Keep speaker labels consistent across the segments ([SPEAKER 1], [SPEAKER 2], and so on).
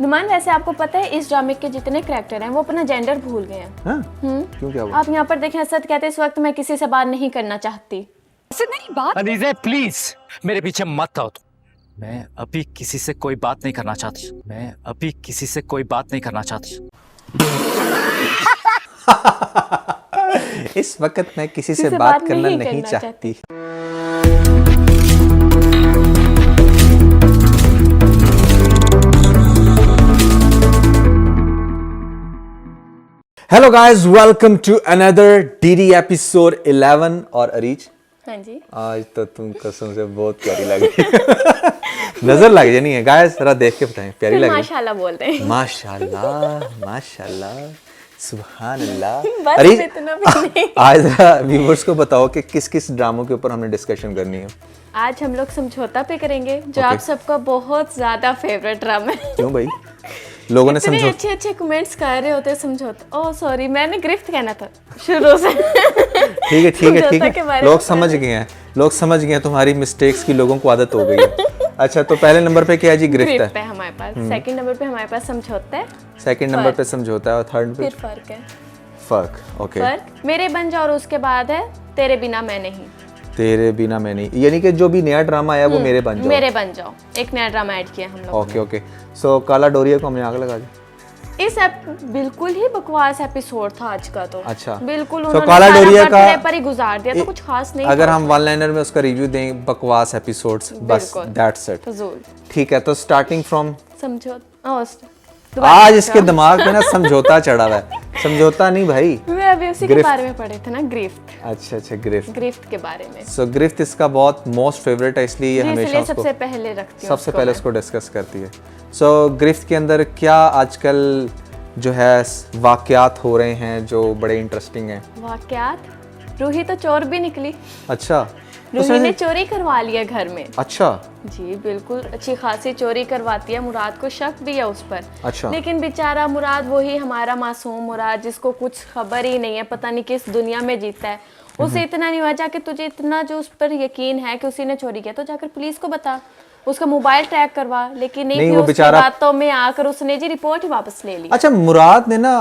[SPEAKER 1] नुमान, वैसे आपको पता है इस ड्रामे के जितने कैरेक्टर हैं वो अपना जेंडर भूल गए हैं।
[SPEAKER 2] हाँ? क्यों, क्या हुआ?
[SPEAKER 1] आप यहाँ पर देखें, असद कहते इस वक्त मैं किसी से बात नहीं करना चाहती।
[SPEAKER 3] असद मेरी बात।
[SPEAKER 4] अनीज़े प्लीज मेरे पीछे मत आओ तुम। मैं अभी किसी से कोई बात नहीं करना चाहती। मैं अभी किसी से कोई बात नहीं करना चाहती।
[SPEAKER 2] इस वक्त मैं किसी से बात करना नहीं चाहती। Hello guys, welcome to another DD episode 11। और अरीज,
[SPEAKER 1] हाँ जी,
[SPEAKER 2] आज तो तुम कसम से बहुत प्यारी लग रही है। नजर लग जानी है गाइस, जरा देख के बताएं, प्यारी लग रही है।
[SPEAKER 1] माशाल्लाह बोलते हैं।
[SPEAKER 2] माशाल्लाह माशाल्लाह, सुभान अल्लाह।
[SPEAKER 1] बस
[SPEAKER 2] अरीज,
[SPEAKER 1] इतना भी नहीं।
[SPEAKER 2] आज जरा व्यूअर्स को बताओ कि किस किस ड्रामों के ऊपर हमने डिस्कशन करनी है।
[SPEAKER 1] आज हम लोग समझौता पे करेंगे, जो आप सबका बहुत ज्यादा फेवरेट ड्रामा है।
[SPEAKER 2] क्यों भाई, लोगों ने
[SPEAKER 1] इतने
[SPEAKER 2] समझौता,
[SPEAKER 1] अच्छे अच्छे कमेंट्स कर रहे होते हैं समझौता। ओह सॉरी, मैंने गिरफ्त कहना था शुरू से।
[SPEAKER 2] ठीक है ठीक है ठीक है, लोग समझ गए हैं, लोग समझ गए हैं तुम्हारी मिस्टेक्स की, लोगों को आदत हो गई है। अच्छा, तो पहले नंबर पे क्या है जी? गिरफ्त है
[SPEAKER 1] हमारे पास। सेकंड नंबर पे हमारे पास समझौता है।
[SPEAKER 2] सेकंड नंबर पे समझौता है और थर्ड पे
[SPEAKER 1] फिर फर्क है।
[SPEAKER 2] फर्क। ओके,
[SPEAKER 1] फर्क मेरे बन जाओ और उसके बाद है तेरे बिना मैं नहीं।
[SPEAKER 2] तेरे बिना मैं नहीं, यानी कि जो भी नया ड्रामा आया वो मेरे बन जाओ।
[SPEAKER 1] मेरे बन जाओ, एक नया ड्रामा ऐड किया हम लोग।
[SPEAKER 2] ओके ओके, सो काला डोरिया को हमने आग लगा दी।
[SPEAKER 1] इस बिल्कुल ही बकवास एपिसोड था आज का। तो
[SPEAKER 2] अच्छा,
[SPEAKER 1] बिल्कुल
[SPEAKER 2] तो
[SPEAKER 1] उन्होंने
[SPEAKER 2] काला डोरिया का
[SPEAKER 1] पर ही गुजार दिया, तो कुछ खास नहीं
[SPEAKER 2] अगर
[SPEAKER 1] था।
[SPEAKER 2] हम वन लाइनर में उसका रिव्यू दें, बकवास एपिसोड्स, बस दैट्स इट।
[SPEAKER 1] फजूल।
[SPEAKER 2] ठीक है, तो स्टार्टिंग फ्रॉम आज इसके दिमाग में ना समझौता चढ़ा हुआ है। समझौता नहीं भाई,
[SPEAKER 1] मैं अभी उसी के बारे में पढ़े थे ना, गिरफ्त।
[SPEAKER 2] अच्छा अच्छा, गिरफ्त
[SPEAKER 1] के बारे में।
[SPEAKER 2] सो गिरफ्त इसका बहुत मोस्ट फेवरेट है, इसलिए ये हमेशा उसको
[SPEAKER 1] सबसे पहले रखती हूं,
[SPEAKER 2] सबसे पहले उसको डिस्कस करती है। सो गिरफ्त के अंदर क्या आजकल जो है वाकयात हो रहे हैं जो बड़े इंटरेस्टिंग हैं।
[SPEAKER 1] वाकयात? रूही तो चोर भी निकली।
[SPEAKER 2] अच्छा,
[SPEAKER 1] रूही ने चोरी करवा लिया घर में।
[SPEAKER 2] अच्छा
[SPEAKER 1] जी बिल्कुल, अच्छी खासी चोरी करवाती है। मुराद को शक भी है उस पर।
[SPEAKER 2] अच्छा,
[SPEAKER 1] लेकिन बेचारा मुराद, वही हमारा मासूम मुराद जिसको कुछ खबर ही नहीं है, पता नहीं किस दुनिया में जीता है, उसे इतना नहीं हुआ जाके तुझे इतना जो उस पर यकीन है कि उसी ने चोरी किया, तो जाकर पुलिस को बता, उसका मोबाइल ट्रैक करवा। लेकिन नहीं,
[SPEAKER 2] वो बेचारा
[SPEAKER 1] बातों में आकर उसने जी रिपोर्ट ही वापस ले ली।
[SPEAKER 2] अच्छा, मुराद ने ना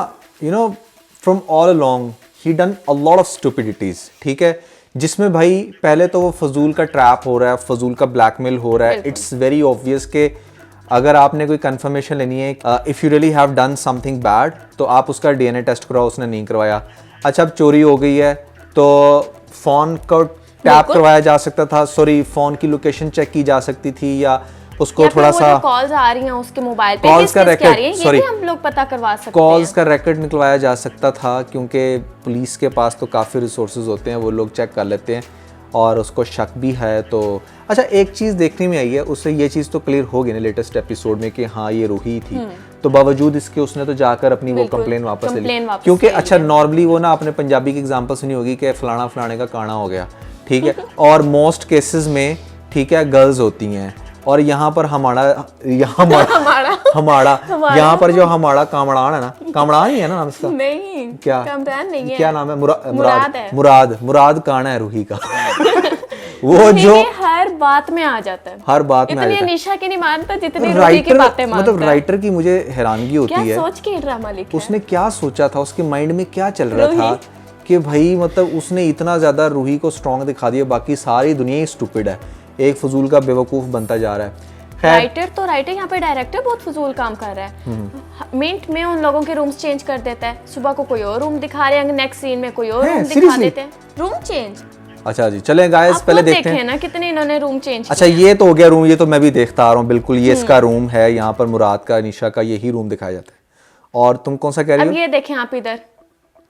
[SPEAKER 2] फ्रॉम ऑल अलोंग ही done a lot of stupidities, ठीक है, जिसमें भाई पहले तो वो फजूल का ट्रैप हो रहा है, फजूल का ब्लैकमेल हो रहा है। इट्स वेरी ऑब्वियस कि अगर आपने कोई कंफर्मेशन लेनी है, if you really have done something bad, तो आप उसका डीएनए टेस्ट कराओ। उसने नहीं करवाया। अच्छा, अब चोरी हो गई है तो फ़ोन को टैप करवाया जा सकता था, सॉरी, फ़ोन की लोकेशन चेक की जा सकती थी, या उसको थोड़ा सा
[SPEAKER 1] कॉल्स आ रही हैं उसके मोबाइल पे,
[SPEAKER 2] कॉल्स का रिकॉर्ड,
[SPEAKER 1] सॉरी, हम लोग पता करवा सकते हैं।
[SPEAKER 2] कॉल्स का रिकॉर्ड निकलवाया जा सकता था, क्योंकि पुलिस के पास तो काफ़ी रिसोर्सेज होते हैं, वो लोग चेक कर लेते हैं और उसको शक भी है। तो अच्छा, एक चीज़ देखने में आई है, उससे ये चीज़ तो क्लियर हो गई ना लेटेस्ट एपिसोड में कि हाँ ये रूही थी, तो बावजूद इसके उसने तो जाकर अपनी वो कंप्लेन वापस ले ली। क्योंकि अच्छा, नॉर्मली वो ना, अपने पंजाबी की एग्जांपल सुनी होगी कि फलाना फलाने का काना हो गया, ठीक है, और मोस्ट केसेस में, ठीक है, गर्ल्स होती हैं। और यहाँ पर हमारा यहाँ यहाँ पर जो हमारा कामड़ान है ना, कामड़ान ही है ना नाम इसका?
[SPEAKER 1] नहीं,
[SPEAKER 2] क्या
[SPEAKER 1] कामरान नहीं है,
[SPEAKER 2] क्या नाम है?
[SPEAKER 1] मुराद
[SPEAKER 2] मुराद काना है रूही का। वो जो
[SPEAKER 1] हर बात में आ जाता है,
[SPEAKER 2] हर बात में आ जाता है।
[SPEAKER 1] निशा की नहीं मानता जितनी रूही की बातें मानता है।
[SPEAKER 2] मतलब राइटर की मुझे हैरानगी होती है,
[SPEAKER 1] क्या सोच के ड्रामा लिखा है?
[SPEAKER 2] उसने क्या सोचा था, उसके माइंड में क्या चल रहा था कि भाई मतलब उसने इतना ज्यादा रूही को स्ट्रॉन्ग दिखा दिया, बाकी सारी दुनिया ही स्टूपिड है, एक फजूल का बेवकूफ बनता जा रहा है।
[SPEAKER 1] राइटर यहाँ पे डायरेक्टर बहुत फजूल काम कर रहा है। मिनट में उन लोगों के रूम्स चेंज कर देता है। सुबह को कोई और रूम दिखा रहे हैं, नेक्स्ट सीन में कोई और रूम दिखा देते हैं, रूम चेंज।
[SPEAKER 2] अच्छा जी, चलें गाइस, पहले देखते हैं
[SPEAKER 1] ना कितने इन्होंने रूम चेंज।
[SPEAKER 2] अच्छा, ये तो हो गया रूम, ये तो मैं भी देखता आ रहा हूँ, बिल्कुल ये इसका रूम है। यहाँ पर मुराद का, निशा का यही रूम दिखाया जाता है। और तुम कौन सा कह रही हो?
[SPEAKER 1] अब ये देखें आप इधर,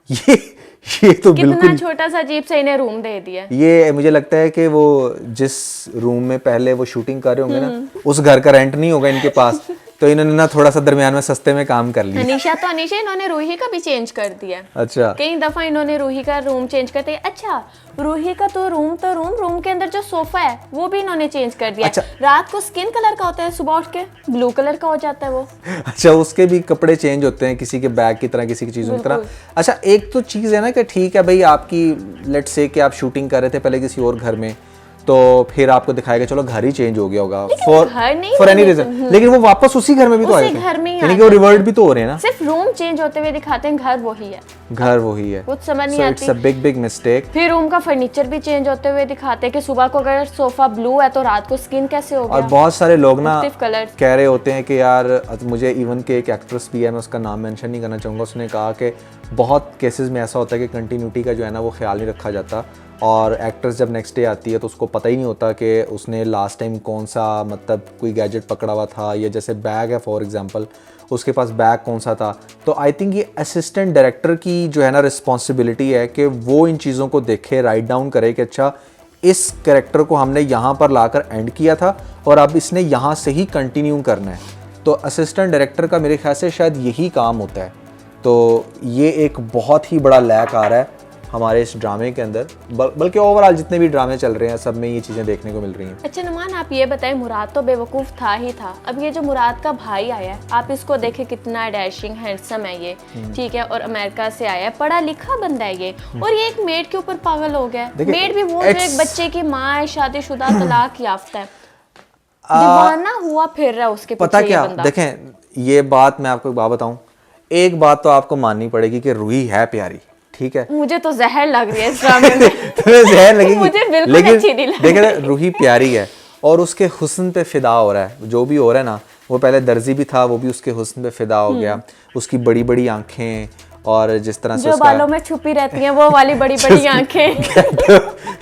[SPEAKER 2] ये तो बिल्कुल
[SPEAKER 1] कितना छोटा सा अजीब सा इन्हें रूम दे दिया।
[SPEAKER 2] ये मुझे लगता है कि वो जिस रूम में पहले वो शूटिंग कर रहे होंगे ना, उस घर का रेंट नहीं होगा इनके पास, तो इन्होंने ना थोड़ा सा दरमियान में सस्ते में काम कर लिया।
[SPEAKER 1] अनीशा इन्होंने रूही का भी चेंज कर दिया।
[SPEAKER 2] अच्छा,
[SPEAKER 1] कई दफा इन्होंने रूही का रूम चेंज करते हैं। अच्छा, रूही का तो रूम के अंदर जो सोफा है वो भी इन्होंने चेंज कर दिया।
[SPEAKER 2] अच्छा,
[SPEAKER 1] रात को स्किन कलर का होता है, सुबह उठ के ब्लू कलर का हो जाता है वो।
[SPEAKER 2] अच्छा, उसके भी कपड़े चेंज होते हैं, किसी के बैग की तरह, किसी की चीजों की तरह। अच्छा, एक तो चीज है ना कि ठीक है भाई, आपकी लेट्स से कि आप शूटिंग कर रहे थे पहले किसी और घर में, तो फिर आपको दिखाएगा चलो घर ही चेंज हो गया होगा
[SPEAKER 1] घर नहीं
[SPEAKER 2] फॉर एनी
[SPEAKER 1] बने
[SPEAKER 2] रीजन, लेकिन वो वापस उसी घर में भी तो आए
[SPEAKER 1] उसी
[SPEAKER 2] थे,
[SPEAKER 1] घर में ही
[SPEAKER 2] यानी
[SPEAKER 1] आ
[SPEAKER 2] कि वो
[SPEAKER 1] जाते
[SPEAKER 2] रिवर्ट भी तो हो रहे हैं ना,
[SPEAKER 1] सिर्फ रूम चेंज होते हुए दिखाते हैं, घर वही है,
[SPEAKER 2] घर वही है,
[SPEAKER 1] कुछ समझ नहीं
[SPEAKER 2] सो
[SPEAKER 1] आती।
[SPEAKER 2] It's a big big mistake.
[SPEAKER 1] फिर रूम का फर्नीचर भी चेंज होते हुए दिखाते हैं कि सुबह को अगर सोफा ब्लू है तो रात को स्किन कैसे हो
[SPEAKER 2] और
[SPEAKER 1] गया।
[SPEAKER 2] बहुत सारे लोग ना
[SPEAKER 1] मुख्तलिफ कलर्स।
[SPEAKER 2] कह रहे होते हैं कि यार मुझे इवन के एक एक्ट्रेस भी है, मैं उसका नाम मेंशन नहीं करना चाहूँगा, उसने कहा कि बहुत केसेस में ऐसा होता है कि कंटिन्यूटी का जो है ना वो ख्याल नहीं रखा जाता, और एक्ट्रेस जब नेक्स्ट डे आती है तो उसको पता ही नहीं होता कि उसने लास्ट टाइम कौन सा मतलब कोई गैजेट पकड़ा हुआ था, या जैसे बैग है फॉर एग्जांपल उसके पास बैग कौन सा था। तो आई थिंक ये असिस्टेंट डायरेक्टर की जो है ना रिस्पॉन्सिबिलिटी है कि वो इन चीज़ों को देखे, राइट डाउन करे कि अच्छा इस कैरेक्टर को हमने यहाँ पर लाकर एंड किया था और अब इसने यहाँ से ही कंटिन्यू करना है। तो असिस्टेंट डायरेक्टर का मेरे ख्याल से शायद यही काम होता है। तो ये एक बहुत ही बड़ा लैक आ रहा है हमारे इस ड्रामे के अंदर, बल्कि ओवरऑल जितने भी ड्रामे चल रहे हैं सब में ये चीज़ें देखने को मिल रही हैं।
[SPEAKER 1] अच्छा नुमान, आप ये बताएं, मुराद तो बेवकूफ़ था ही था, अब ये जो मुराद का भाई आया है, आप इसको देखें कितना डैशिंग हैंडसम है ये, ठीक है, और अमेरिका से आया है, पढ़ा लिखा बंदा है ये, और ये एक मेड के ऊपर पागल हो गया है। मेड भी वो जो एक बच्चे की माँ है, शादीशुदा, तलाक याफ्ता है, दीवाना हुआ फिर रहा है उसके
[SPEAKER 2] पता
[SPEAKER 1] पीछे ये
[SPEAKER 2] क्या,
[SPEAKER 1] बंदा।
[SPEAKER 2] देखें ये बात मैं आपको एक बात बताऊं, एक बात तो आपको माननी पड़ेगी कि रूही है प्यारी, ठीक है,
[SPEAKER 1] मुझे तो जहर लग रही है इस ड्रामे में।
[SPEAKER 2] तुम्हें जहर लगेगी,
[SPEAKER 1] मुझे बिल्कुल
[SPEAKER 2] लेकिन
[SPEAKER 1] अच्छी नहीं लग
[SPEAKER 2] देखें रूही प्यारी है और उसके हुस्न पे फिदा हो रहा है, जो भी हो रहा है ना, वो पहले दर्जी भी था, वो भी उसके हुस्न पे फिदा हो गया, उसकी बड़ी बड़ी आंखें और जिस तरह से
[SPEAKER 1] जो बालों में छुपी रहती हैं वो वाली बड़ी बड़ी आंखें,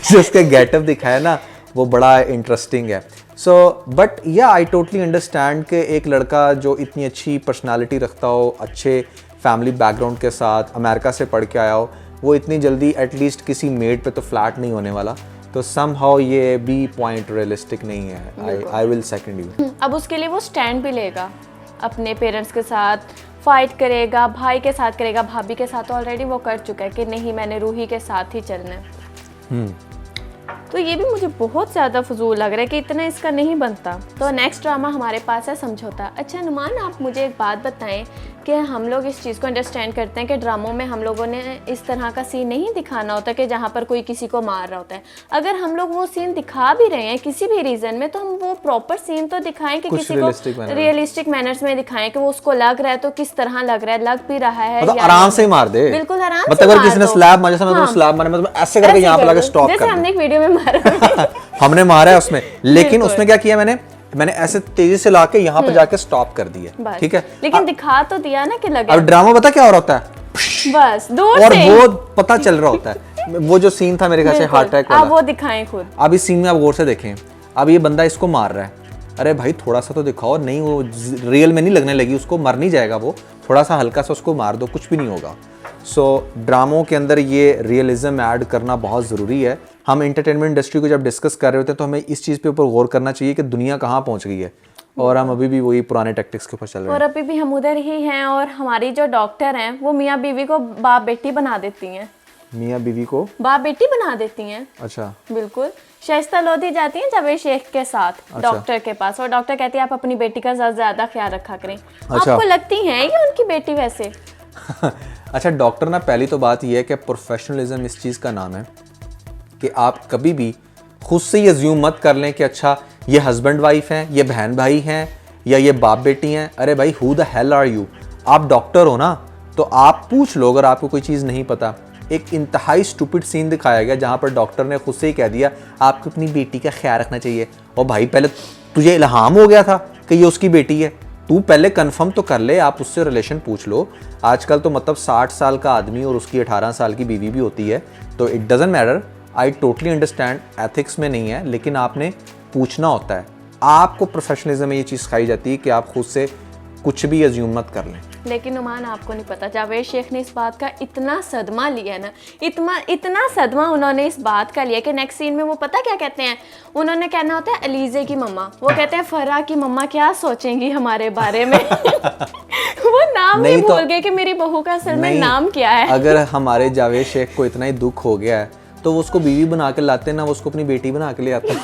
[SPEAKER 2] जो उसका गेटअप दिखाया ना वो बड़ा इंटरेस्टिंग है। सो बट या आई टोटली अंडरस्टैंड कि एक लड़का जो इतनी अच्छी पर्सनालिटी रखता हो, अच्छे फैमिली बैकग्राउंड के साथ, अमेरिका से पढ़ के आया हो, वो इतनी जल्दी एटलीस्ट किसी मेड पे तो फ्लैट नहीं होने वाला। तो समहाउ ये भी पॉइंट रियलिस्टिक नहीं है। I will second you.
[SPEAKER 1] अब उसके लिए वो स्टैंड भी लेगा, अपने पेरेंट्स के साथ फाइट करेगा, भाई के साथ करेगा, भाभी के साथ ऑलरेडी वो कर चुका है कि नहीं मैंने रूही के साथ ही चलना है। तो ये भी मुझे बहुत ज़्यादा फजूल लग रहा है कि इतना इसका नहीं बनता। तो नेक्स्ट ड्रामा हमारे पास है समझौता। अच्छा नुमान, आप मुझे एक बात बताएं कि हम लोग इस चीज़ को अंडरस्टैंड करते हैं कि ड्रामों में हम लोगों ने इस तरह का सीन नहीं दिखाना होता कि जहाँ पर कोई किसी को मार रहा होता है। अगर हम लोग वो सीन दिखा भी रहे हैं किसी भी रीज़न में, तो हम वो प्रॉपर सीन तो दिखाएं कि किसी को रियलिस्टिक मैनर्स में दिखाएं कि वो उसको लग रहा है तो किस तरह लग रहा है, लग भी रहा है
[SPEAKER 2] मतलब आराम से ही मार दे,
[SPEAKER 1] बिल्कुल आराम से,
[SPEAKER 2] मतलब अगर किसी ने स्लैब मारा, जैसे मैं स्लैब मारा, मतलब ऐसे करके यहाँ पे लगा स्टॉप कर,
[SPEAKER 1] जैसे हमने एक वीडियो में मारा
[SPEAKER 2] हमने मारा है उसमें, लेकिन उसमें क्या किया मैंने ऐसे तेजी से लाके यहाँ पे जाके स्टॉप कर दिया, ठीक है,
[SPEAKER 1] लेकिन दिखा तो दिया ना कि लगे।
[SPEAKER 2] अब ड्रामा पता क्या हो रहा होता है,
[SPEAKER 1] बस दूर
[SPEAKER 2] और
[SPEAKER 1] से
[SPEAKER 2] वो पता चल रहा होता है। वो जो सीन था मेरे ख्याल से हार्ट अटैक वाला,
[SPEAKER 1] आप वो दिखाएं खुद।
[SPEAKER 2] अब इस सीन में आप गौर से देखें, अब ये बंदा इसको मार रहा है, अरे भाई थोड़ा सा तो दिखाओ, नहीं वो रियल में नहीं लगने लगी, उसको मर नहीं जाएगा वो, थोड़ा सा हल्का सा उसको मार दो, कुछ भी नहीं होगा। सो ड्रामों के अंदर ये रियलिज्म ऐड करना बहुत ज़रूरी है। हम एंटरटेनमेंट इंडस्ट्री को जब डिस्कस कर रहे होते हैं तो हमें इस चीज़ पे ऊपर गौर करना चाहिए कि दुनिया कहाँ पहुँच गई है, और हम अभी भी वही पुराने टैक्टिक्स के ऊपर चल रहे हैं।
[SPEAKER 1] और अभी भी हम उधर ही हैं, और हमारी जो डॉक्टर हैं वो मियाँ बीवी को बाप बेटी बना देती हैं।
[SPEAKER 2] मियाँ बीवी को
[SPEAKER 1] बाप बेटी बना देती हैं,
[SPEAKER 2] अच्छा,
[SPEAKER 1] बिल्कुल। शाइस्ता लोधी जाती हैं जावेद शेख के साथ डॉक्टर के पास, और डॉक्टर कहती है आप अपनी बेटी का ज़्यादा ख्याल रखा करें। आपको लगती है ये उनकी बेटी वैसे?
[SPEAKER 2] अच्छा डॉक्टर ना, पहली तो बात ये है कि प्रोफेशनलिज्म इस चीज़ का नाम है कि आप कभी भी खुद से ये अज्यूम मत कर लें कि अच्छा ये हस्बैंड वाइफ हैं, ये बहन भाई हैं, या ये बाप बेटी हैं। अरे भाई who the hell are you? आप डॉक्टर हो ना, तो आप पूछ लो अगर आपको कोई चीज़ नहीं पता। एक इंतहाई स्टूपिड सीन दिखाया गया जहाँ पर डॉक्टर ने खुद से ही कह दिया आपको अपनी बेटी का ख्याल रखना चाहिए। और भाई पहले तुझे इल्हाम हो गया था कि ये उसकी बेटी है, तू पहले कंफर्म तो कर ले, आप उससे रिलेशन पूछ लो। आजकल तो मतलब 60 साल का आदमी और उसकी 18 साल की बीवी भी होती है, तो it doesn't matter. I totally understand ethics में नहीं है, लेकिन आपने पूछना होता है। आपको प्रोफेशनलिज्म में ये चीज़ सिखाई जाती है कि आप खुद से कुछ भी अज्यूम मत कर लें।
[SPEAKER 1] लेकिन नुमान आपको नहीं पता, जावेद शेख ने इस बात का इतना सदमा लिया ना, इतना सदमा उन्होंने इस बात का लिया कि नेक्स्ट सीन में वो पता क्या कहते हैं, उन्होंने कहना होता है अलीज़े की मम्मा, वो कहते हैं फरा की मम्मा क्या सोचेंगी हमारे बारे में। वो नाम नहीं भूल गए कि मेरी बहू का असल में नाम क्या है।
[SPEAKER 2] अगर हमारे जावेद शेख को इतना ही दुख हो गया है तो वो उसको बीवी बना के लाते ना, वो उसको अपनी बेटी बना के ले आते।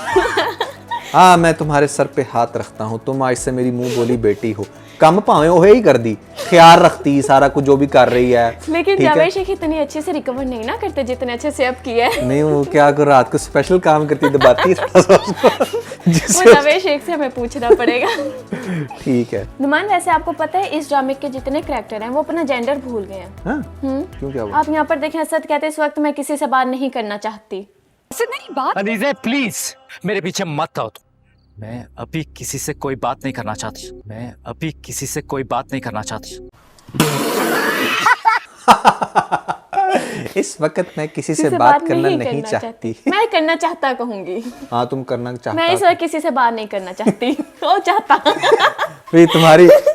[SPEAKER 2] हाँ मैं तुम्हारे सर पे हाथ रखता हूँ, तुम आज से मेरी मुंह बोली बेटी हो। कम भावें वो ही कर दी, ख्याल रखती सारा कुछ जो भी कर रही है।
[SPEAKER 1] लेकिन
[SPEAKER 2] ठीक है?
[SPEAKER 1] जावेद शेख इतनी अच्छे से रिकवर नहीं ना करते जितने अच्छे से अब किया है।
[SPEAKER 2] नहीं वो क्या कर रात को स्पेशल काम करती दबाती थोड़ा सा उसको,
[SPEAKER 1] वो
[SPEAKER 2] जिससे
[SPEAKER 1] जावेद शेख से हमें पूछना पड़ेगा।
[SPEAKER 2] ठीक है।
[SPEAKER 1] नुमान वैसे आपको पता है इस ड्रामे के जितने कैरेक्टर हैं वो अपना जेंडर भूल गए हैं।
[SPEAKER 2] हाँ? क्यों क्या हुआ?
[SPEAKER 1] आप यहाँ पर देखें, असद कहते हैं इस वक्त मैं किसी से बात नहीं करना चाहती।
[SPEAKER 3] मेरी बात
[SPEAKER 4] अनीज़े प्लीज मेरे पीछे मत आओ तुम। मैं अभी किसी से कोई बात नहीं करना चाहती। मैं अभी किसी से कोई बात नहीं करना चाहती।
[SPEAKER 2] इस वक्त मैं किसी से बात करना नहीं चाहती।
[SPEAKER 1] मैं करना चाहता कहूंगी।
[SPEAKER 2] हाँ तुम करना
[SPEAKER 1] मैं
[SPEAKER 2] चाहता।
[SPEAKER 1] इस वक्त किसी से बात नहीं करना चाहती। वो चाहता।
[SPEAKER 2] फिर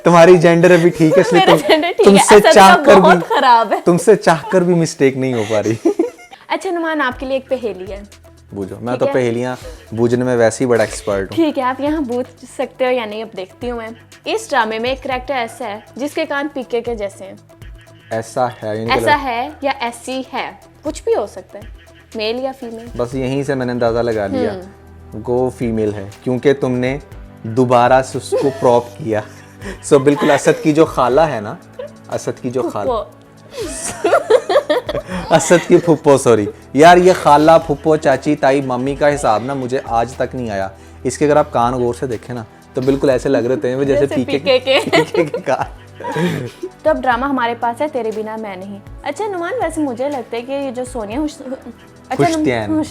[SPEAKER 2] तुम्हारी जेंडर अभी ठीक है, इसलिए
[SPEAKER 1] मेरा gender ठीक है,
[SPEAKER 2] तुमसे
[SPEAKER 1] असद का
[SPEAKER 2] चाहकर
[SPEAKER 1] बहुत
[SPEAKER 2] भी
[SPEAKER 1] खराब है।
[SPEAKER 2] तुमसे चाहकर भी मिस्टेक नहीं हो पा रही।
[SPEAKER 1] अच्छा नुमान, आपके लिए एक पहेली है।
[SPEAKER 2] बूझो, मैं
[SPEAKER 1] ठीक
[SPEAKER 2] तो
[SPEAKER 1] है।
[SPEAKER 2] पहेलियां बूझने में वैसे ही बड़ा एक्सपर्ट हूँ।
[SPEAKER 1] ठीक है, आप यहाँ बूझ सकते हो या नहीं, अब देखती हूँ मैं। इस ड्रामे में एक कैरेक्टर ऐसा है जिसके कान पीके के जैसे हैं।
[SPEAKER 2] ऐसा है यानी कि
[SPEAKER 1] ऐसा है या ऐसी है, कुछ भी हो सकता है, मेल या फीमेल।
[SPEAKER 2] बस यहीं से मैंने अंदाजा लगा लिया, गो फीमेल है, क्योंकि तुमने दोबारा से उसको प्रॉप किया। सो बिल्कुल असद की जो खाला है ना, असद की जो खाला, असद की फुप्पो, सॉरी यार, ये खाला फुप्पो चाची ताई मम्मी का हिसाब ना मुझे आज तक नहीं आया। इसके अगर आप कान गौर से देखें ना तो बिल्कुल ऐसे लग रहे थे जैसे पीके के कान।
[SPEAKER 1] तो अब ड्रामा हमारे पास है तेरे बिना मैं नहीं। अच्छा नुमान, वैसे मुझे लगता है कि ये जो सोनिया
[SPEAKER 2] हुश्तियन,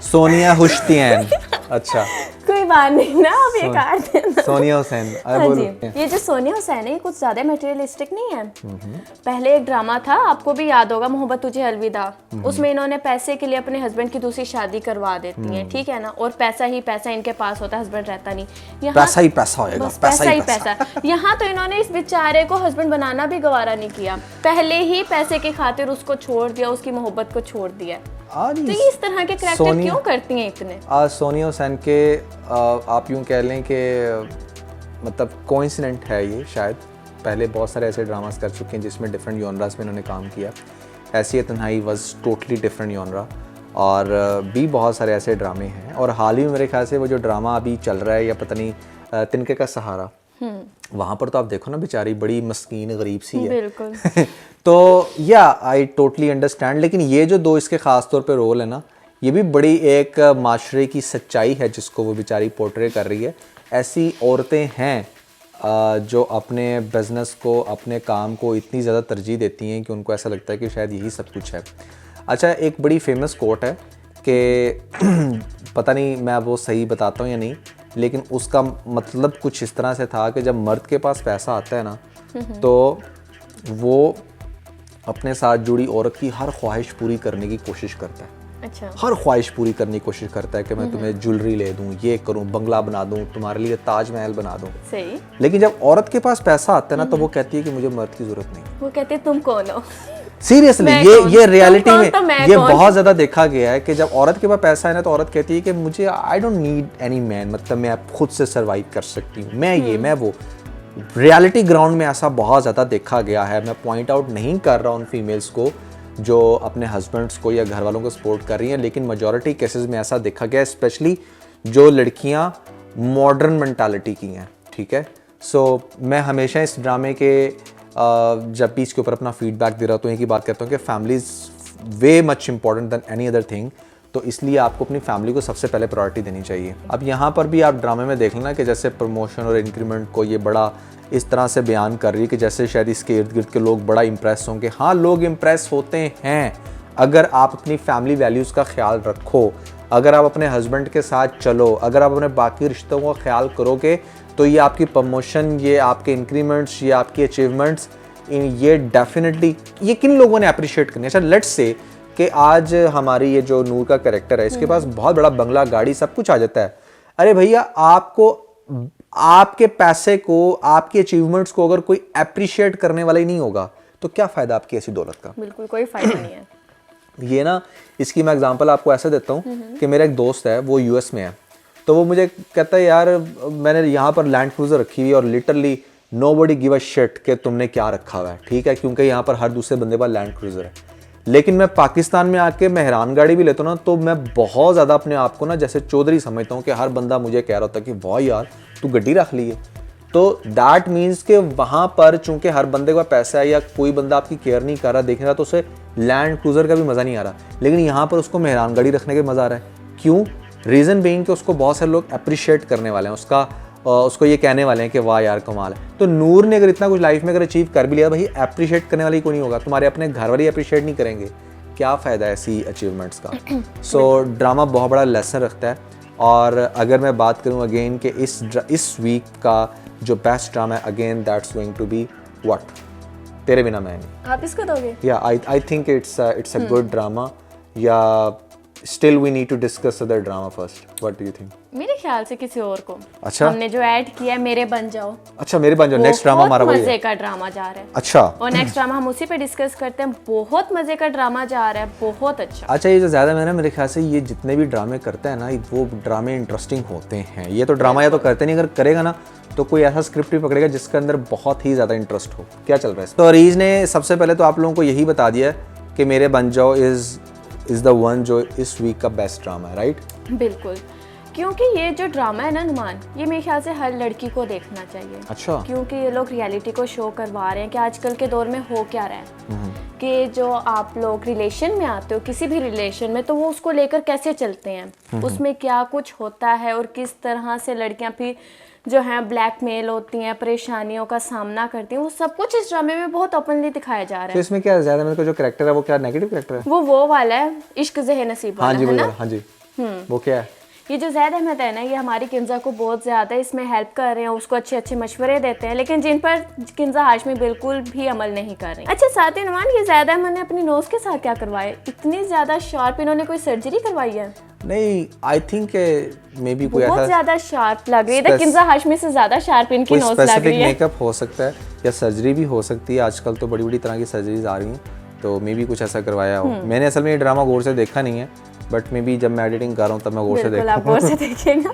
[SPEAKER 2] सोनिया हुश्तियन, अच्छा
[SPEAKER 1] कोई बात नहीं ना, अब ये काट देना।
[SPEAKER 2] सोनिया हुसैन, अरे
[SPEAKER 1] हाँ
[SPEAKER 2] बोलो।
[SPEAKER 1] जी, ये जो सोनिया हुसैन है ये कुछ ज्यादा मटेरियलिस्टिक नहीं है। पहले एक ड्रामा था, आपको भी याद होगा, मोहब्बत तुझे अलविदा। उसमें इन्होंने पैसे के लिए अपने हस्बैंड की दूसरी शादी करवा देती हैं, ठीक है ना, और पैसा ही पैसा इनके पास होता है, हस्बैंड रहता नहीं। यहाँ
[SPEAKER 2] पैसा ही पैसा होएगा,
[SPEAKER 1] बस पैसा ही पैसा। यहाँ तो इन्होंने इस बेचारे को हस्बैंड बनाना भी गवारा नहीं किया, पहले ही पैसे की खातिर उसको छोड़ दिया, उसकी मोहब्बत को छोड़ दिया। तो ये इस तरह के कैरेक्टर क्यों करती हैं इतने?
[SPEAKER 2] सोनिया हुसैन के आप यूं कह लें कि मतलब कोइंसिडेंट है ये, शायद पहले बहुत सारे ऐसे ड्रामास कर चुके हैं जिसमें डिफरेंट जॉनरास में इन्होंने काम किया। ऐसी तन्हाई वाज टोटली डिफरेंट जॉनरा, और भी बहुत सारे ऐसे ड्रामे हैं। और हाल ही में मेरे ख्याल से वो जो ड्रामा अभी चल रहा है या पता नहीं तिनके का सहारा, वहाँ पर तो आप देखो ना बेचारी बड़ी मस्कीन गरीब सी है।
[SPEAKER 1] बिल्कुल।
[SPEAKER 2] तो या आई टोटली अंडरस्टैंड, लेकिन ये जो दो इसके ख़ास तौर पे रोल है ना, ये भी बड़ी एक माशरे की सच्चाई है जिसको वो बेचारी पोर्ट्रे कर रही है। ऐसी औरतें हैं जो अपने बिज़नेस को, अपने काम को इतनी ज़्यादा तरजीह देती हैं कि उनको ऐसा लगता है कि शायद यही सब कुछ है। अच्छा, एक बड़ी फेमस कोट है कि पता नहीं मैं वो सही बताता हूँ या नहीं, लेकिन उसका मतलब कुछ इस तरह से था कि जब मर्द के पास पैसा आता है ना तो वो अपने साथ जुड़ी औरत की हर ख्वाहिश पूरी करने की कोशिश करता है।
[SPEAKER 1] अच्छा।
[SPEAKER 2] हर ख्वाहिश पूरी करने की कोशिश करता है कि मैं तुम्हें ज्वेलरी ले दूं, ये करूं, बंगला बना दूं, तुम्हारे लिए ताजमहल बना दूं।
[SPEAKER 1] सही।
[SPEAKER 2] लेकिन जब औरत के पास पैसा आता है ना तो वो कहती है कि मुझे मर्द की जरूरत नहीं।
[SPEAKER 1] वो कहते हैं तुम कौन हो?
[SPEAKER 2] सीरियसली ये रियलिटी में
[SPEAKER 1] तो मैं
[SPEAKER 2] ये
[SPEAKER 1] कौन?
[SPEAKER 2] बहुत ज्यादा देखा गया है कि जब औरत के पास पैसा है ना तो औरत कहती है कि मुझे I don't need any man, मतलब मैं खुद से सर्वाइव कर सकती हूँ, मैं ये मैं वो। रियलिटी ग्राउंड में ऐसा बहुत ज़्यादा देखा गया है। मैं पॉइंट आउट नहीं कर रहा उन फीमेल्स को जो अपने हस्बैंड्स को या घर वालों को सपोर्ट कर रही हैं, लेकिन मेजॉरिटी केसेस में ऐसा देखा गया है, स्पेशली जो लड़कियां मॉडर्न मेंटालिटी की हैं। ठीक है, सो मैं हमेशा इस ड्रामे के जब भी इसके ऊपर अपना फीडबैक दे रहा तो एक ही बात कहता हूँ कि family is way much important than any other thing. तो इसलिए आपको अपनी फैमिली को सबसे पहले प्रायोरिटी देनी चाहिए। अब यहाँ पर भी आप ड्रामे में देख लेना कि जैसे प्रमोशन और इंक्रीमेंट को ये बड़ा इस तरह से बयान कर रही है कि जैसे शायद इसके इर्द गिर्द के लोग बड़ा इंप्रेस होंगे। हाँ, लोग इंप्रेस होते हैं अगर आप अपनी फैमिली वैल्यूज़ का ख्याल रखो, अगर आप अपने हस्बैंड के साथ चलो, अगर आप अपने बाकी रिश्तों का ख्याल करोगे तो ये आपकी प्रमोशन, ये आपके इंक्रीमेंट्स, ये आपकी अचीवमेंट्स, ये डेफिनेटली ये किन लोगों ने अप्रिशिएट करनी है। अच्छा, लेट्स से कि आज हमारी ये जो नूर का कैरेक्टर है इसके पास बहुत बड़ा बंगला, गाड़ी, सब कुछ आ जाता है। अरे भैया, आपको आपके पैसे को, आपके अचीवमेंट्स को अगर कोई अप्रिशिएट करने वाला ही नहीं होगा तो क्या फ़ायदा आपकी ऐसी दौलत का?
[SPEAKER 1] बिल्कुल कोई फायदा नहीं है।
[SPEAKER 2] ये ना, इसकी मैं एग्जांपल आपको ऐसे देता हूँ कि मेरा एक दोस्त है, वो यूएस में है, तो वो मुझे कहता है यार मैंने यहाँ पर लैंड क्रूज़र रखी हुई है और literally nobody give a shit कि तुमने क्या रखा हुआ है, ठीक है, क्योंकि यहाँ पर हर दूसरे बंदे पास लैंड क्रूज़र है। लेकिन मैं पाकिस्तान में आके मैं हैरान गाड़ी भी लेता हूँ ना तो मैं बहुत ज़्यादा अपने आप को ना जैसे चौधरी समझता हूँ कि हर बंदा मुझे कह रहा होता है कि वाह यार तू गड्डी रख ली है। तो दैट मीन्स कि वहाँ पर चूंकि हर बंदे का पैसा है या कोई बंदा आपकी केयर नहीं कर रहा देखेगा तो उसे लैंड क्रूजर का भी मज़ा नहीं आ रहा, लेकिन यहाँ पर उसको मेहरान गाड़ी रखने का मज़ा आ रहा है। क्यों? रीज़न बीइंग कि उसको बहुत सारे लोग अप्रिशिएट करने वाले हैं, उसको ये कहने वाले हैं कि वाह यार कमाल है। तो नूर ने अगर इतना कुछ लाइफ में अगर अचीव कर भी लिया, भाई अप्रिशिएट करने वाला ही कोई नहीं होगा, तुम्हारे अपने घर वाले अप्रिशिएट नहीं करेंगे, क्या फ़ायदा है ऐसी अचीवमेंट्स का। सो ड्रामा बहुत बड़ा लेसन रखता है। और अगर मैं बात करूँ अगेन कि इस वीक का जो बेस्ट ड्रामा है, again that's going to be what, Tere Bina Main Nahin.
[SPEAKER 1] आप इसको दोगे?
[SPEAKER 2] या I think it's a good drama, या still we need to discuss other drama first, what do you think?
[SPEAKER 1] मेरे ख्याल से किसी और को।
[SPEAKER 2] अच्छा,
[SPEAKER 1] हमने जो ऐड किया है मेरे बन जाओ।
[SPEAKER 2] अच्छा मेरे बन जाओ, नेक्स्ट ड्रामा हमारा वही
[SPEAKER 1] मजे
[SPEAKER 2] है।
[SPEAKER 1] का ड्रामा जा रहा है।
[SPEAKER 2] अच्छा,
[SPEAKER 1] और नेक्स्ट ड्रामा हम उसी पे डिस्कस करते हैं। बहुत मजे का ड्रामा जा रहा है, बहुत अच्छा।
[SPEAKER 2] अच्छा ये जो ज़्यादा मेरे ख्याल से ये जितने भी ड्रामे करते हैं ना, वो ड्रामे इंटरेस्टिंग होते हैं। ये तो ड्रामा या तो करते नहीं, अगर करेगा ना तो कोई ऐसा स्क्रिप्ट भी पकड़ेगा जिसके अंदर बहुत ही ज़्यादा इंटरेस्ट हो। क्या चल रहा है? तो अरीज ने सबसे पहले तो आप लोगों को यही बता दिया है कि मेरे बन जाओ इज़ द वन जो इस वीक का बेस्ट ड्रामा है, राइट?
[SPEAKER 1] बिल्कुल, क्योंकि ये जो ड्रामा है ना नुमान, ये मेरे ख्याल से हर लड़की को देखना चाहिए।
[SPEAKER 2] अच्छा,
[SPEAKER 1] क्योंकि ये लोग रियलिटी को शो करवा रहे हैं कि आजकल के दौर में हो क्या रहा है, कि जो आप लोग रिलेशन में आते हो, किसी भी रिलेशन में, तो वो उसको लेकर कैसे चलते हैं, उसमें क्या कुछ होता है और किस तरह से लड़कियां फिर जो हैं ब्लैकमेल होती हैं, परेशानियों का सामना करती हैं, वो सब कुछ इस ड्रामे में बहुत ओपनली दिखाया जा रहा
[SPEAKER 2] तो
[SPEAKER 1] है।
[SPEAKER 2] इसमें क्या ज़्यादा मेरे को जो कैरेक्टर है वो क्या नेगेटिव कैरेक्टर है?
[SPEAKER 1] वो वाला है, इश्क ज़हे नसीब
[SPEAKER 2] हाँ
[SPEAKER 1] वाला,
[SPEAKER 2] जी
[SPEAKER 1] है
[SPEAKER 2] वही
[SPEAKER 1] ना?
[SPEAKER 2] वाला, हाँ जी। वो क्या है?
[SPEAKER 1] ये जो ज़ैद अहमद है ना, ये हमारी किंजा को बहुत ज़्यादा इसमें हेल्प कर रहे हैं, उसको अच्छे अच्छे मशवरे देते हैं, लेकिन जिन पर किंजा हाशमी बिल्कुल भी अमल नहीं कर रही। अच्छा साथ ही नुमान, ये ज़ैद अहमद ने अपनी नोज़ के साथ क्या करवाया? इतनी ज़्यादा शार्प, इन्होंने कोई सर्जरी करवाई है?
[SPEAKER 2] नहीं, आई थिंक मे बी कोई
[SPEAKER 1] बहुत
[SPEAKER 2] ऐसा
[SPEAKER 1] ज़्यादा शार्प लग रही है, किंजा हाशमी से ज़्यादा शार्प इनकी
[SPEAKER 2] कोई
[SPEAKER 1] नोज़ लग
[SPEAKER 2] स्पेसिफिक
[SPEAKER 1] रही है।
[SPEAKER 2] मेकअप हो सकता है या सर्जरी भी हो सकती है। आजकल तो बड़ी बड़ी तरह की सर्जरीज आ रही हैं, तो मे बी कुछ ऐसा करवाया हो। मैंने असल में ये ड्रामा गौर से देखा नहीं है, बट मे बी जब मैं एडिटिंग कर रहा हूँ तब मैं गौर से
[SPEAKER 1] बिल्कुल आप
[SPEAKER 2] देखूँगा।
[SPEAKER 1] गौर से देखिएगा।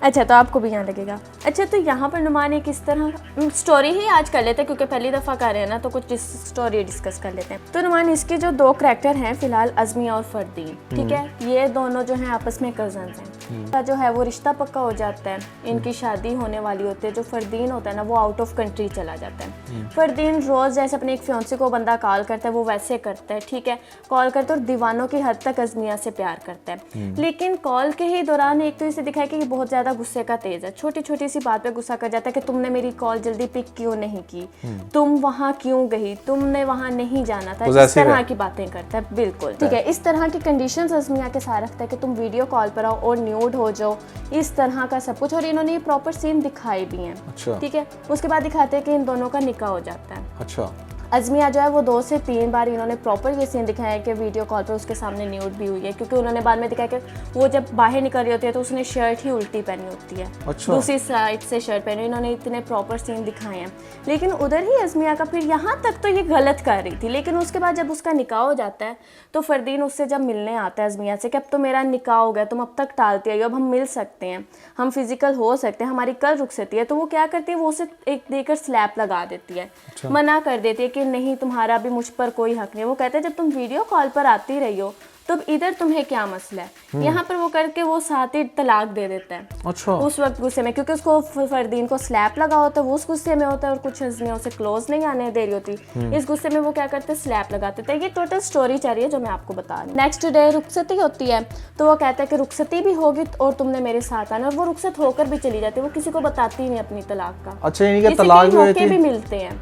[SPEAKER 1] अच्छा तो आपको भी यहाँ लगेगा। अच्छा तो यहाँ पर नुमान एक इस तरह स्टोरी ही आज कर लेते हैं, क्योंकि पहली दफ़ा कर रहे हैं ना, तो कुछ स्टोरी डिस्कस कर लेते हैं। तो नुमान इसके जो दो करैक्टर हैं फिलहाल, अज़मिया और फरदीन, ठीक है, ये दोनों जो हैं आपस में कजन्स हैं। जो है वो रिश्ता पक्का हो जाता है, इनकी शादी होने वाली होती है। जो फरदीन होता है ना, वो आउट ऑफ कंट्री चला जाता है। फरदीन रोज़ जैसे अपने एक फियांसे को बंदा कॉल करता है, वो वैसे करता है, ठीक है, कॉल करता है और दीवानों की हद तक अज़मिया से प्यार करता है। लेकिन कॉल के ही दौरान एक तो इसे दिखाया कि बहुत ज़्यादा गुस्से का तेज है, छोटी छोटी सी बात पे गुस्सा कर जाता है कि तुमने मेरी कॉल जल्दी पिक क्यों नहीं की, तुम वहाँ क्यों गई, तुमने वहाँ नहीं जाना था, इस तरह की बातें करता है। बिल्कुल ठीक है, इस तरह की कंडीशंस अज़मिया के साथ रखता है कि तुम वीडियो कॉल पर आओ और न्यूड हो जाओ, इस तरह का सब कुछ। और इन्होंने ये प्रॉपर सीन दिखाए भी हैं।
[SPEAKER 2] अच्छा।
[SPEAKER 1] ठीक है, उसके बाद दिखाते हैं कि इन दोनों का निकाह हो जाता है।
[SPEAKER 2] अच्छा।
[SPEAKER 1] अज़मिया जो है वो 2 से 3 बार इन्होंने प्रॉपर ये सीन दिखाया है कि वीडियो कॉल पर उसके सामने न्यूड भी हुई है, क्योंकि उन्होंने बाद में दिखाया कि वो जब बाहर निकल रही होती है तो उसने शर्ट ही उल्टी पहनी होती है।
[SPEAKER 2] अच्छा।
[SPEAKER 1] दूसरी साइड से शर्ट पहनी। इन्होंने इतने प्रॉपर सीन दिखाए हैं, लेकिन उधर ही अज़मिया का फिर यहाँ तक तो ये गलत कर रही थी, लेकिन उसके बाद जब उसका निकाह हो जाता है तो फरदीन उससे जब मिलने आता है अज़मिया से कि अब तो मेरा निकाह हो गया, तुम अब तक टालती आई हो, अब हम मिल सकते हैं, हम फिजिकल हो सकते हैं, हमारी कल रुक सकती है, तो वो क्या करती है, वो उसे एक देकर स्लैप लगा देती है। मना कर देती है कि नहीं तुम्हारा भी मुझ पर कोई हक नहीं। वो कहते हैं जब तुम वीडियो कॉल पर आती रही हो तो इधर तुम्हें क्या मसला है। यहाँ पर वो करके वो साथ ही तलाक दे देता है।
[SPEAKER 2] अच्छा।
[SPEAKER 1] उस वक्त गुस्से में, क्योंकि उसको फरदीन को स्लैप लगा होता है, वो उस गुस्से में होता है और कुछ अज़मिया उसे क्लोज नहीं आने दे रही होती। इस गुस्से में वो क्या करते हैं, स्लैप लगा देते हैं। ये टोटल स्टोरी चल रही है जो मैं आपको बता रही हूँ। नेक्स्ट डे रुखसती होती है, तो वो कहता है कि रुखसती भी होगी और तुमने मेरे साथ आना, और वो रुखसत होकर भी चली जाती है। वो किसी को बताती ही नहीं अपनी तलाक का।
[SPEAKER 2] अच्छा यानी कि तलाक भी
[SPEAKER 1] मौके भी मिलते हैं।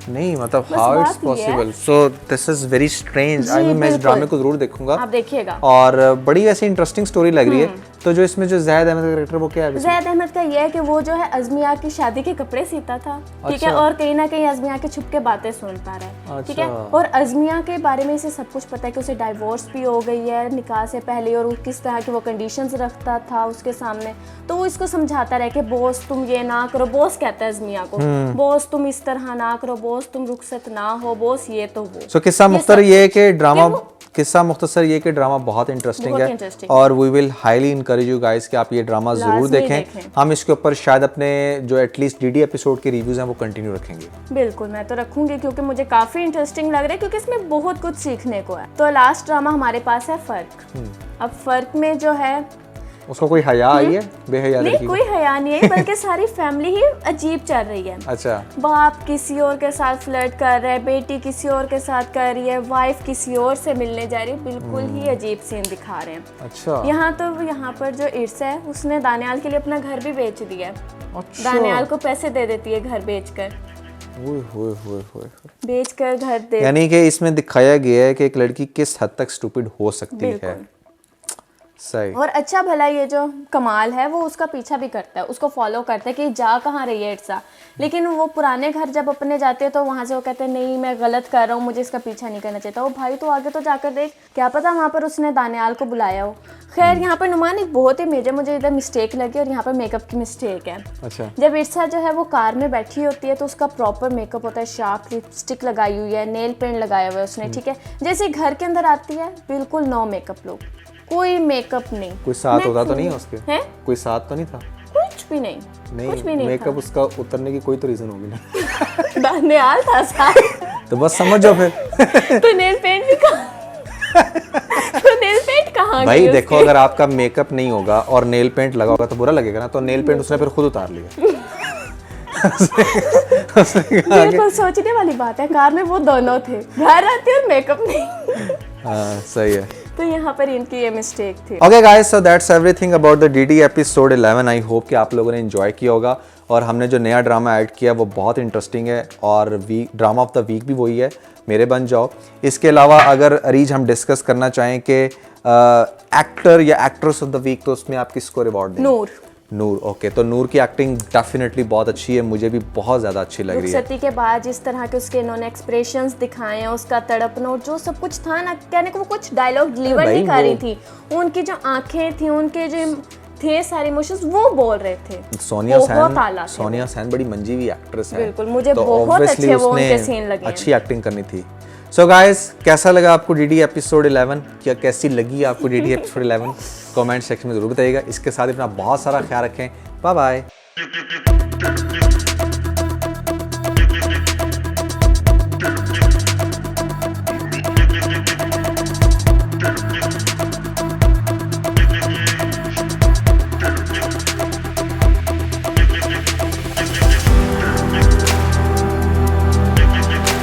[SPEAKER 2] नहीं मतलब how it's possible. So this is very strange. I mean मैं इस ड्रामे को जरूर देखूंगा,
[SPEAKER 1] आप देखिएगा।
[SPEAKER 2] और बड़ी वैसे इंटरेस्टिंग स्टोरी लग रही है। तो जो इसमें जो ज़ैद अहमद का कैरेक्टर वो क्या है?
[SPEAKER 1] ज़ैद अहमद का ये है कि वो जो है अज़मिया की शादी के कपड़े सीता था, ठीक है, और कहीं ना कहीं अज़मिया के छुप के बातें सुनता रहा है, ठीक है। और अज़मिया के बारे में इसे सब कुछ पता है कि उसे डाइवोर्स भी हो गई है निकाह से पहले, और किस तरह की वो कंडीशंस रखता था उसके सामने। तो वो इसको समझाता रहे कि बॉस तुम ये ना करो, बॉस कहता है अज़मिया को, बॉस तुम इस तरह ना करो, बॉस तुम रुखसत ना हो, बॉस ये तो वो।
[SPEAKER 2] सो किस्सा मुख्तसर ये कि ड्रामा बहुत इंटरेस्टिंग है, और we will highly encourage you guys कि आप ये ड्रामा जरूर देखें। हम इसके ऊपर शायद अपने जो एटलीस्ट डीडी एपिसोड के रिव्यूज हैं वो कंटिन्यू रखेंगे।
[SPEAKER 1] बिल्कुल, मैं तो रखूंगी, क्योंकि मुझे काफी इंटरेस्टिंग लग रहा है, क्योंकि इसमें बहुत कुछ सीखने को है। तो लास्ट ड्रामा हमारे पास है फर्क। अब फर्क में जो है
[SPEAKER 2] उसको कोई हया आई है, बेहया
[SPEAKER 1] नहीं
[SPEAKER 2] लड़की को?
[SPEAKER 1] कोई हया नहीं है, बल्कि सारी फैमिली ही अजीब चल रही है।
[SPEAKER 2] अच्छा,
[SPEAKER 1] बाप किसी और के साथ फ्लर्ट कर रहा है, बेटी किसी और के साथ कर रही है, वाइफ किसी और से मिलने जा रही है, बिल्कुल ही अजीब सीन दिखा रहे हैं।
[SPEAKER 2] अच्छा,
[SPEAKER 1] यहाँ पर जो इर्सा है उसने दानियाल के लिए अपना घर भी बेच दिया है।
[SPEAKER 2] अच्छा।
[SPEAKER 1] दानियाल को पैसे दे देती है घर बेचकर,
[SPEAKER 2] ओए।
[SPEAKER 1] बेचकर घर दे।
[SPEAKER 2] यानी कि इसमें दिखाया गया है कि एक लड़की किस हद तक स्टूपिड हो सकती है।
[SPEAKER 1] बिल्कुल।
[SPEAKER 2] सही।
[SPEAKER 1] और अच्छा भला ये जो कमाल है वो उसका पीछा भी करता है, उसको फॉलो करता है कि जा कहाँ रही है इर्सा। लेकिन वो पुराने घर जब अपने जाते हैं तो वहाँ से वो कहते हैं नहीं मैं गलत कर रहा हूँ, मुझे इसका पीछा नहीं करना चाहिए। वो भाई तो आगे तो जाकर देख, क्या पता वहाँ पर उसने दानियाल को बुलाया हो। खैर यहाँ पर नुमान एक बहुत ही मेजर मुझे इधर मिस्टेक लगी, और यहाँ पर मेकअप की मिस्टेक है।
[SPEAKER 2] अच्छा,
[SPEAKER 1] जब इर्सा जो है वो कार में बैठी होती है तो उसका प्रॉपर मेकअप होता है, शार्प लिपस्टिक लगाई हुई है, नेल पेंट लगाया हुआ है उसने, ठीक है। जैसे घर के अंदर आती है बिल्कुल नो मेकअप लुक, कोई मेकअप नहीं।
[SPEAKER 2] कोई साथ होता तो नहीं है उसके?
[SPEAKER 1] हैं?
[SPEAKER 2] कोई साथ तो नहीं था?
[SPEAKER 1] कुछ भी नहीं, कुछ भी नहीं
[SPEAKER 2] मेकअप उसका उतरने की कोई तो रीजन होगी ना।
[SPEAKER 1] था। दानियाल था साथ।
[SPEAKER 2] तो बस समझ जाओ फिर।
[SPEAKER 1] तो नेल पेंट भी तो नेल पेंट कहाँ
[SPEAKER 2] भाई
[SPEAKER 1] गई
[SPEAKER 2] देखो,
[SPEAKER 1] उसकी?
[SPEAKER 2] अगर आपका मेकअप नहीं होगा और नेल पेंट लगा होगा तो बुरा लगेगा ना। तो नेल पेंट उसने फिर खुद उतार लिया।
[SPEAKER 1] बिल्कुल सोचने वाली बात है, कार में वो दोनों थे, घर आते और मेकअप नहीं।
[SPEAKER 2] हाँ, सही है।
[SPEAKER 1] तो यहाँ पर इनकी ये मिस्टेक थी।
[SPEAKER 2] Okay guys, so that's everything about the DD episode 11। I hope कि आप लोगों ने एंजॉय किया होगा, और हमने जो नया ड्रामा ऐड किया वो बहुत इंटरेस्टिंग है, और ड्रामा ऑफ द वीक भी वही है, मेरे बन जाओ। इसके अलावा अगर अरीज हम डिस्कस करना चाहें कि एक्टर या एक्ट्रेस ऑफ द वीक, तो उसमें आप किसको रिवॉर्ड देंगे? नूर। ओके, तो नूर की एक्टिंग डेफिनेटली बहुत अच्छी है, मुझे भी बहुत ज़्यादा अच्छी लग रही है।
[SPEAKER 1] रुखसती के बाद जिस तरह के उसके इन्होंने एक्सप्रेशंस दिखाए हैं, उसका तड़पना और जो सब कुछ था ना, कहने को वो कुछ डायलॉग डिलीवर
[SPEAKER 2] भाई
[SPEAKER 1] नहीं कर रही
[SPEAKER 2] वो-
[SPEAKER 1] थी, उनकी जो आंखें थी, उनके जो थे सारे इमोशंस वो बोल रहे थे।
[SPEAKER 2] सोनिया
[SPEAKER 1] बहुत आला
[SPEAKER 2] सैन,
[SPEAKER 1] थे।
[SPEAKER 2] सोनिया सैन बड़ी मंजी हुई एक्ट्रेस है।
[SPEAKER 1] बिल्कुल, मुझे
[SPEAKER 2] तो
[SPEAKER 1] बहुत
[SPEAKER 2] obviously
[SPEAKER 1] अच्छे वो
[SPEAKER 2] उसने
[SPEAKER 1] उनके सीन लगे हैं।
[SPEAKER 2] अच्छी एक्टिंग करनी थी। सो गाइस, कैसा लगा आपको डीडी एपिसोड 11? क्या कैसी लगी आपको डीडी एपिसोड 11? कमेंट सेक्शन में जरूर बताइएगा। इसके साथ अपना बहुत सारा ख्याल रखें। Bye bye.